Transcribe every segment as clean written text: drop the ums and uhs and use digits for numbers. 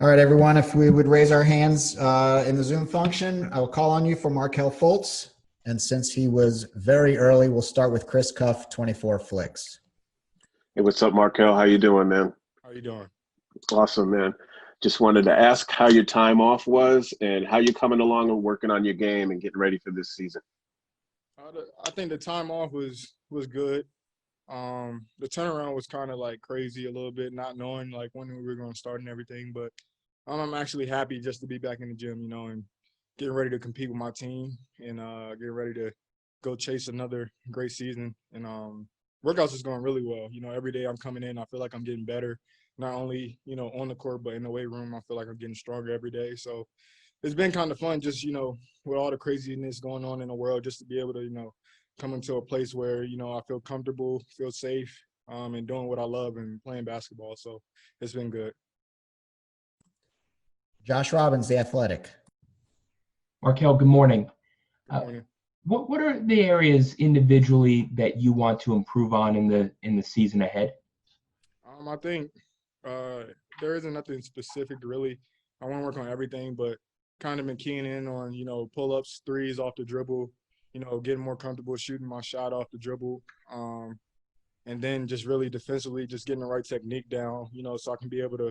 All right, everyone, if we would raise our hands in the Zoom function, I will call on you for Markelle Fultz. And since he was very early, we'll start with Chris Cuff, 24 Flicks. Hey, what's up, Markelle? How you doing, man? How you doing? Awesome, man. Just wanted to ask how your time off was and how you're coming along and working on your game and getting ready for this season. I think the time off was good. The turnaround was kind of like crazy a little bit, not knowing like when we were going to start and everything. But I'm actually happy just to be back in the gym, and getting ready to compete with my team and getting ready to go chase another great season. And workouts is going really well. Every day I'm coming in, I feel like I'm getting better. Not only on the court, but in the weight room, I feel like I'm getting stronger every day. So it's been kind of fun, just with all the craziness going on in the world, just to be able to come into a place where I feel comfortable, feel safe, and doing what I love and playing basketball. So it's been good. Josh Robbins, The Athletic. Markelle, good morning. Good morning. What are the areas individually that you want to improve on in the season ahead? I think there isn't nothing specific really. I want to work on everything, but kind of been keying in on pull-ups, threes off the dribble, getting more comfortable shooting my shot off the dribble, and then just really defensively, just getting the right technique down, so I can be able to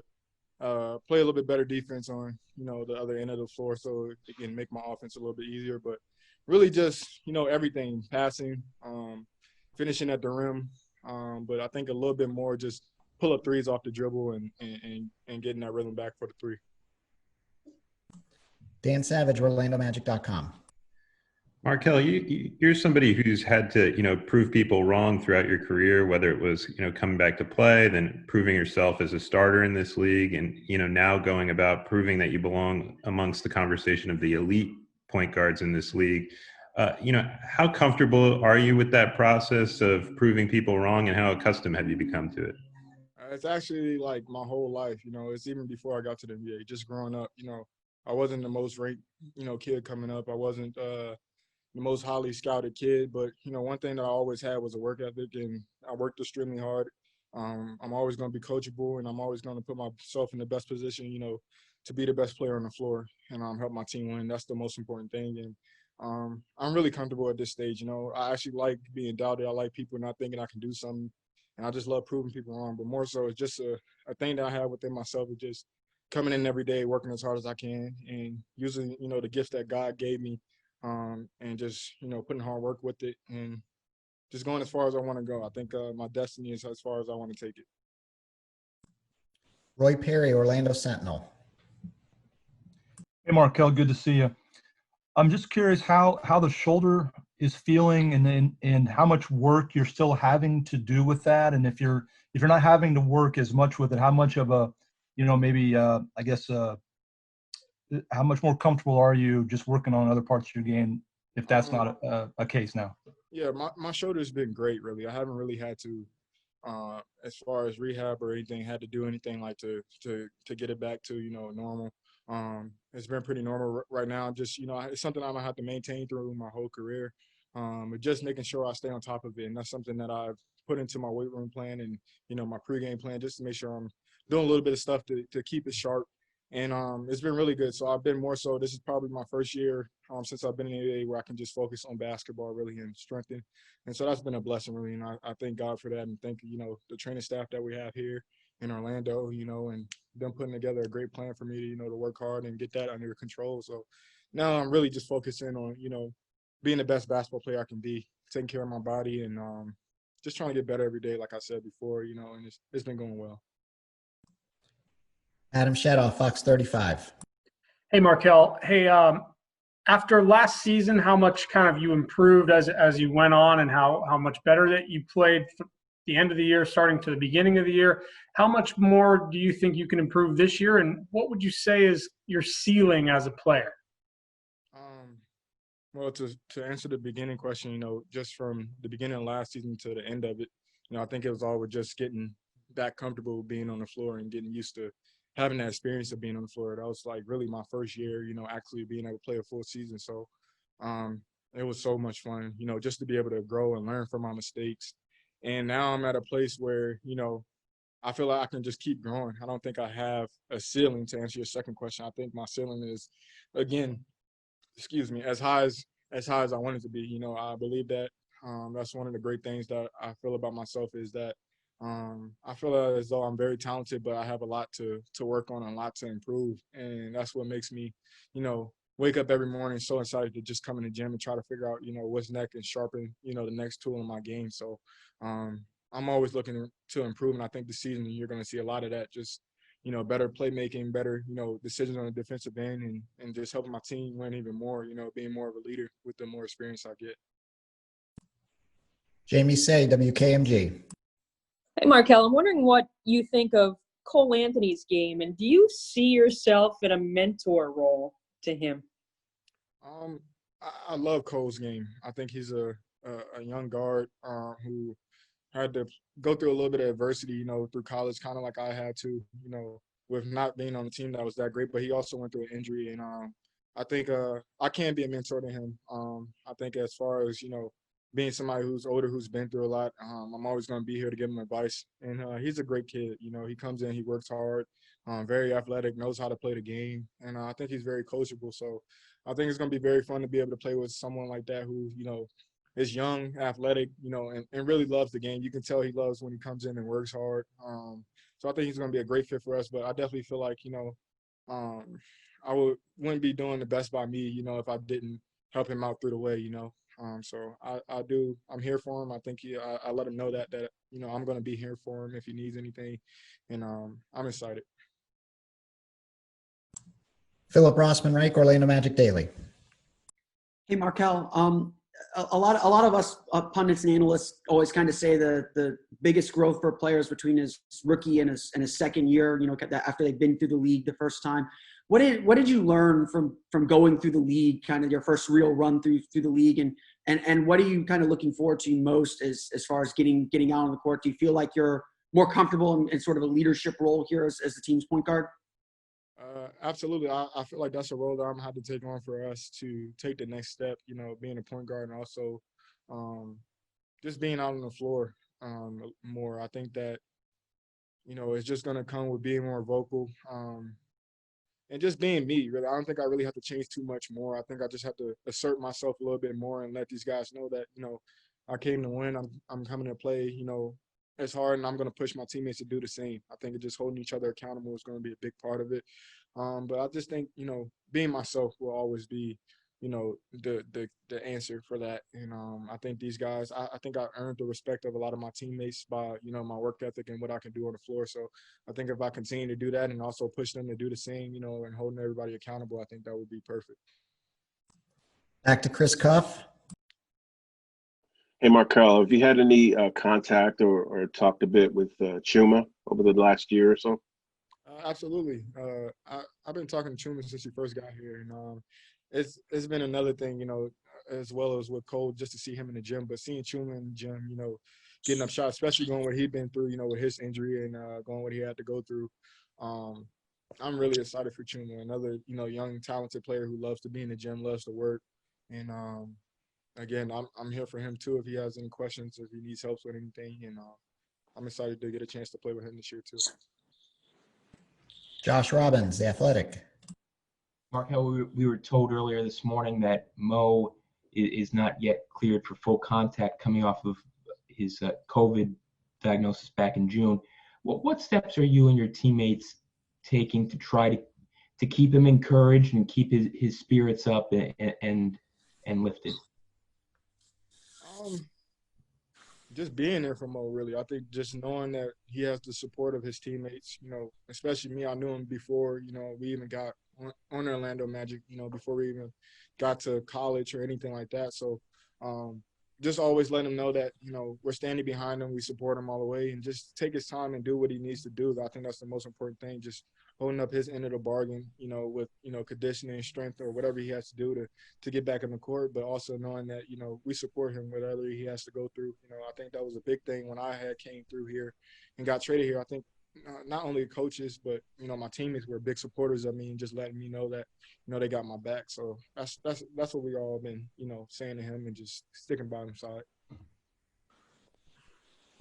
play a little bit better defense on the other end of the floor, so it can make my offense a little bit easier. But really just everything, passing, finishing at the rim, but I think a little bit more just pull up threes off the dribble and getting that rhythm back for the three. Dan Savage, OrlandoMagic.com. Markelle, you're somebody who's had to, prove people wrong throughout your career, whether it was, coming back to play, then proving yourself as a starter in this league, and, now going about proving that you belong amongst the conversation of the elite point guards in this league. How comfortable are you with that process of proving people wrong, and how accustomed have you become to it? It's actually like my whole life, it's even before I got to the NBA, just growing up, I wasn't the most ranked, kid coming up. I wasn't the most highly scouted kid, but, one thing that I always had was a work ethic, and I worked extremely hard. I'm always going to be coachable, and I'm always going to put myself in the best position, to be the best player on the floor and help my team win. That's the most important thing. And I'm really comfortable at this stage. I actually like being doubted. I like people not thinking I can do something. And I just love proving people wrong. But more so, it's just a thing that I have within myself of just coming in every day, working as hard as I can, and using, the gifts that God gave me, and just, putting hard work with it and just going as far as I want to go. I think my destiny is as far as I want to take it. Roy Perry, Orlando Sentinel. Hey, Markelle, good to see you. I'm just curious how the shoulder is feeling, and how much work you're still having to do with that, and if you're not having to work as much with it, how much of a how much more comfortable are you just working on other parts of your game if that's not a case now? Yeah, my shoulder's been great, really. I haven't really had to, as far as rehab or anything, had to do anything like to get it back to, normal. It's been pretty normal right now. Just, it's something I'm gonna have to maintain through my whole career. But just making sure I stay on top of it. And that's something that I've put into my weight room plan and, my pregame plan, just to make sure I'm doing a little bit of stuff to keep it sharp. And it's been really good. So I've been more so, this is probably my first year since I've been in the NBA where I can just focus on basketball really and strengthen. And so that's been a blessing really. And I thank God for that, and thank, the training staff that we have here in Orlando, and them putting together a great plan for me to, to work hard and get that under control. So now I'm really just focusing on, being the best basketball player I can be, taking care of my body, and just trying to get better every day, like I said before, and it's been going well. Adam Shadow, Fox 35. Hey, Markelle. Hey, after last season, how much kind of you improved as you went on, and how much better that you played the end of the year, starting to the beginning of the year. How much more do you think you can improve this year, and what would you say is your ceiling as a player? Well, to answer the beginning question, just from the beginning of last season to the end of it, I think it was all with just getting that comfortable being on the floor and getting used to having that experience of being on the floor. That was like really my first year, actually being able to play a full season. So it was so much fun, just to be able to grow and learn from my mistakes. And now I'm at a place where, I feel like I can just keep growing. I don't think I have a ceiling, to answer your second question. I think my ceiling is, again, as high as I want it to be. I believe that that's one of the great things that I feel about myself is that I feel as though I'm very talented, but I have a lot to work on and a lot to improve. And that's what makes me, wake up every morning so excited to just come in the gym and try to figure out, what's next and sharpen, the next tool in my game. So I'm always looking to improve. And I think this season you're going to see a lot of that, just, better playmaking, better, decisions on the defensive end and just helping my team win even more, being more of a leader with the more experience I get. Jamie Say, WKMG. Hey, Markelle, I'm wondering what you think of Cole Anthony's game, and do you see yourself in a mentor role to him? I love Cole's game. I think he's a young guard who had to go through a little bit of adversity, through college, kind of like I had to, with not being on a team that was that great. But he also went through an injury, and I think I can be a mentor to him. I think as far as being somebody who's older, who's been through a lot, I'm always going to be here to give him advice. And he's a great kid. He comes in, he works hard, very athletic, knows how to play the game, and I think he's very coachable. So I think it's going to be very fun to be able to play with someone like that who is young, athletic, and really loves the game. You can tell he loves when he comes in and works hard. So I think he's going to be a great fit for us. But I definitely feel like I wouldn't be doing the best by me, if I didn't help him out through the way, So I'm here for him. I think I let him know that I'm going to be here for him if he needs anything, and I'm excited. Philip Rossman Reich, Orlando Magic Daily. Hey, Markelle. A lot of us pundits and analysts always kind of say the biggest growth for players between his rookie and his second year, after they've been through the league the first time. What did you learn from going through the league, kind of your first real run through the league, and what are you kind of looking forward to most as far as getting out on the court? Do you feel like you're more comfortable in sort of a leadership role here as the team's point guard? Absolutely. I feel like that's a role that I'm going to have to take on for us to take the next step, being a point guard and also just being out on the floor more. I think that, it's just going to come with being more vocal and just being me, really. I don't think I really have to change too much more. I think I just have to assert myself a little bit more and let these guys know that, I came to win. I'm coming to play, as hard, and I'm going to push my teammates to do the same. I think just holding each other accountable is going to be a big part of it. But I just think, being myself will always be, the answer for that. And I think these guys, I think I earned the respect of a lot of my teammates by, my work ethic and what I can do on the floor. So I think if I continue to do that and also push them to do the same, and holding everybody accountable, I think that would be perfect. Back to Chris Cuff. Hey, Markelle, have you had any contact or talked a bit with Chuma over the last year or so? Absolutely. I've been talking to Chuma since he first got here, and it's been another thing, as well as with Cole, just to see him in the gym. But seeing Chuma in the gym, getting up shots, especially going what he'd been through, with his injury and going what he had to go through. I'm really excited for Chuma, another, young, talented player who loves to be in the gym, loves to work, and again, I'm here for him too if he has any questions, if he needs help with anything, and I'm excited to get a chance to play with him this year too. Josh Robbins, The Athletic. Markelle, we were told earlier this morning that Mo is not yet cleared for full contact coming off of his COVID diagnosis back in June. What steps are you and your teammates taking to try to keep him encouraged and keep his spirits up and lifted? Just being there for Mo, really. I think just knowing that he has the support of his teammates, especially me. I knew him before, we even got on Orlando Magic, before we even got to college or anything like that. So just always let him know that, we're standing behind him, we support him all the way, and just take his time and do what he needs to do. I think that's the most important thing, just holding up his end of the bargain, with, conditioning, strength, or whatever he has to do to get back on the court, but also knowing that, we support him whatever he has to go through. I think that was a big thing when I came through here and got traded here. I think not only coaches, but, my teammates were big supporters of me and just letting me know that, they got my back. So that's what we all been, saying to him and just sticking by his side.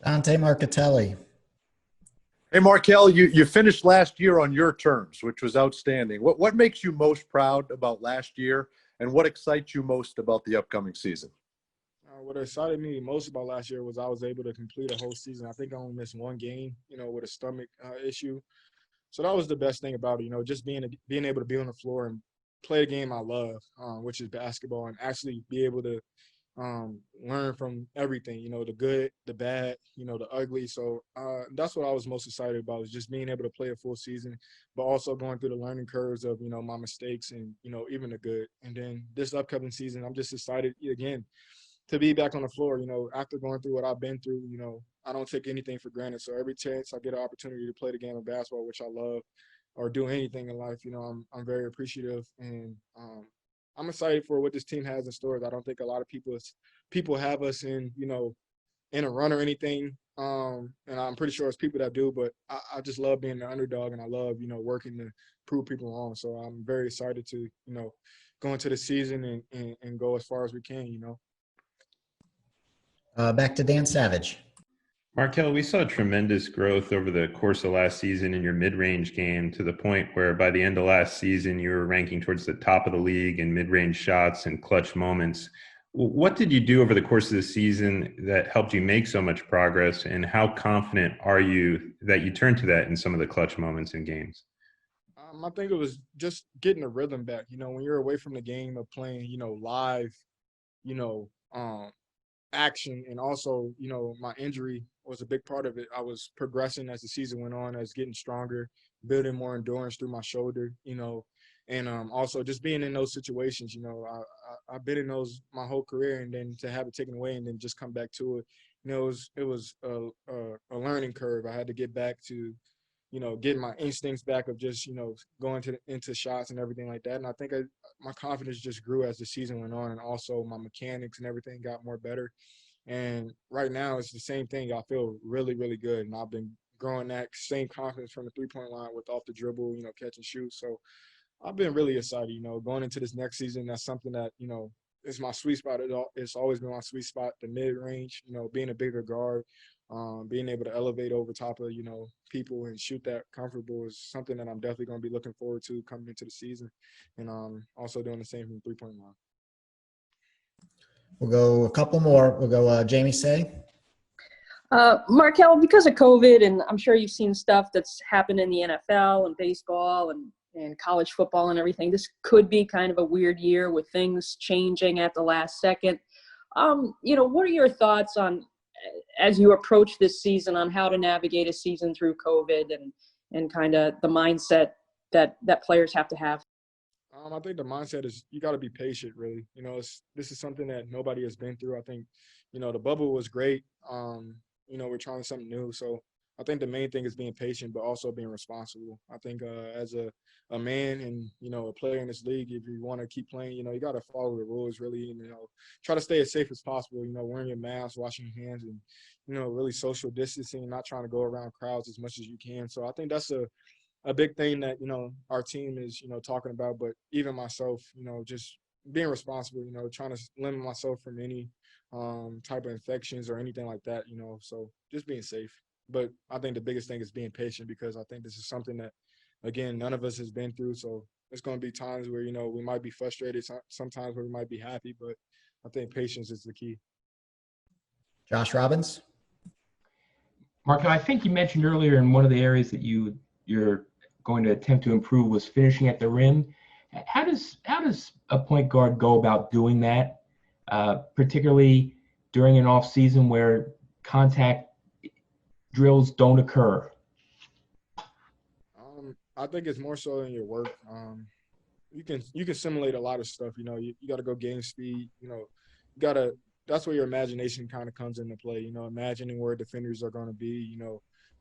Dante Marcatelli. Hey, Markelle, you finished last year on your terms, which was outstanding. What makes you most proud about last year, and what excites you most about the upcoming season? What excited me most about last year was I was able to complete a whole season. I think I only missed one game, with a stomach issue. So that was the best thing about it, just being able to be on the floor and play the game I love, which is basketball, and actually be able to learn from everything, the good, the bad, the ugly. So that's what I was most excited about, is just being able to play a full season, but also going through the learning curves of, my mistakes and, even the good. And then this upcoming season, I'm just excited again to be back on the floor, after going through what I've been through. I don't take anything for granted. So every chance I get an opportunity to play the game of basketball, which I love, or do anything in life, I'm very appreciative. And I'm excited for what this team has in store. I don't think a lot of people have us in a run or anything. And I'm pretty sure it's people that do, but I just love being the underdog, and I love, working to prove people wrong. So I'm very excited to, go into the season and go as far as we can. Back to Dan Savage. Markelle, we saw tremendous growth over the course of last season in your mid-range game, to the point where by the end of last season, you were ranking towards the top of the league in mid-range shots and clutch moments. What did you do over the course of the season that helped you make so much progress, and how confident are you that you turn to that in some of the clutch moments in games? I think it was just getting the rhythm back. When you're away from the game of playing, live, you know, um, action, and also, my injury was a big part of it. I was progressing as the season went on, as getting stronger, building more endurance through my shoulder, and also just being in those situations. I've been in those my whole career, and then to have it taken away and then just come back to it, it was a learning curve. I had to get back to, getting my instincts back of just, going into shots and everything like that. And I think my confidence just grew as the season went on, and also my mechanics and everything got more better. And right now it's the same thing. I feel really, really good, and I've been growing that same confidence from the 3-point line with off the dribble, catch and shoot. So I've been really excited, going into this next season. That's something that, is my sweet spot. It's always been my sweet spot, the mid-range, being a bigger guard, being able to elevate over top of, people and shoot that comfortable is something that I'm definitely going to be looking forward to coming into the season, and also doing the same from the 3-point line. We'll go a couple more. We'll go Jamie Say. Markelle, because of COVID, and I'm sure you've seen stuff that's happened in the NFL and baseball and college football and everything, this could be kind of a weird year with things changing at the last second. What are your thoughts on, as you approach this season, on how to navigate a season through COVID and kind of the mindset that players have to have? I think the mindset is you got to be patient, really. This is something that nobody has been through. I think, the bubble was great. We're trying something new. So I think the main thing is being patient, but also being responsible. I think as a man and, a player in this league, if you want to keep playing, you got to follow the rules, really, and, try to stay as safe as possible, wearing your mask, washing your hands, and, really social distancing, not trying to go around crowds as much as you can. So I think that's a big thing that, our team is, talking about. But even myself, just being responsible, trying to limit myself from any type of infections or anything like that, so just being safe. But I think the biggest thing is being patient, because I think this is something that, again, none of us has been through. So there's going to be times where, we might be frustrated, sometimes where we might be happy, but I think patience is the key. Josh Robbins. Markelle, I think you mentioned earlier in one of the areas that you're going to attempt to improve was finishing at the rim. How does a point guard go about doing that, particularly during an off season where contact drills don't occur? I think it's more so in your work. You can simulate a lot of stuff. You got to go game speed. That's where your imagination kind of comes into play. Imagining where defenders are going to be.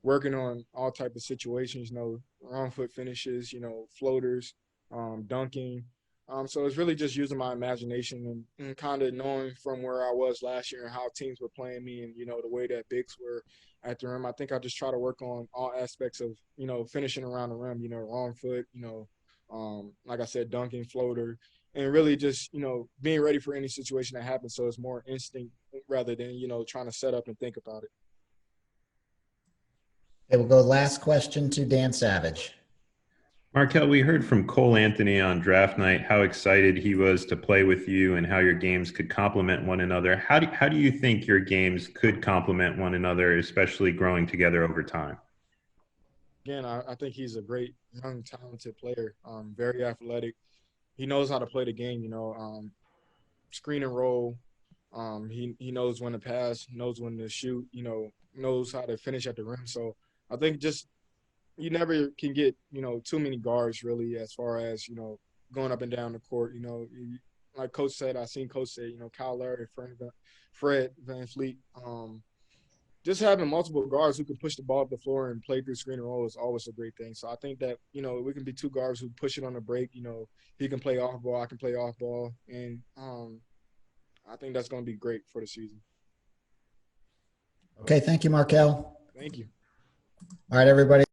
Working on all type of situations. Wrong foot finishes. Floaters, dunking. So it's really just using my imagination and kind of knowing from where I was last year and how teams were playing me, and, the way that bigs were at the rim. I think I just try to work on all aspects of, finishing around the rim, wrong foot, like I said, dunking, floater, and really just, being ready for any situation that happens. So it's more instinct rather than, trying to set up and think about it. Okay, we'll go last question to Dan Savage. Markelle, we heard from Cole Anthony on draft night how excited he was to play with you and how your games could complement one another. How do you think your games could complement one another, especially growing together over time? Again, I think he's a great, young, talented player, very athletic. He knows how to play the game, screen and roll. He knows when to pass, knows when to shoot, knows how to finish at the rim. So I think just you never can get, too many guards really as far as, going up and down the court. Like Coach said, I seen Coach say, Kyle Lowry, Fred VanVleet, just having multiple guards who can push the ball up the floor and play through screen and roll is always a great thing. So I think that, we can be two guards who push it on the break. He can play off ball, I can play off ball. And I think that's going to be great for the season. Okay, thank you, Markelle. Thank you. All right, everybody.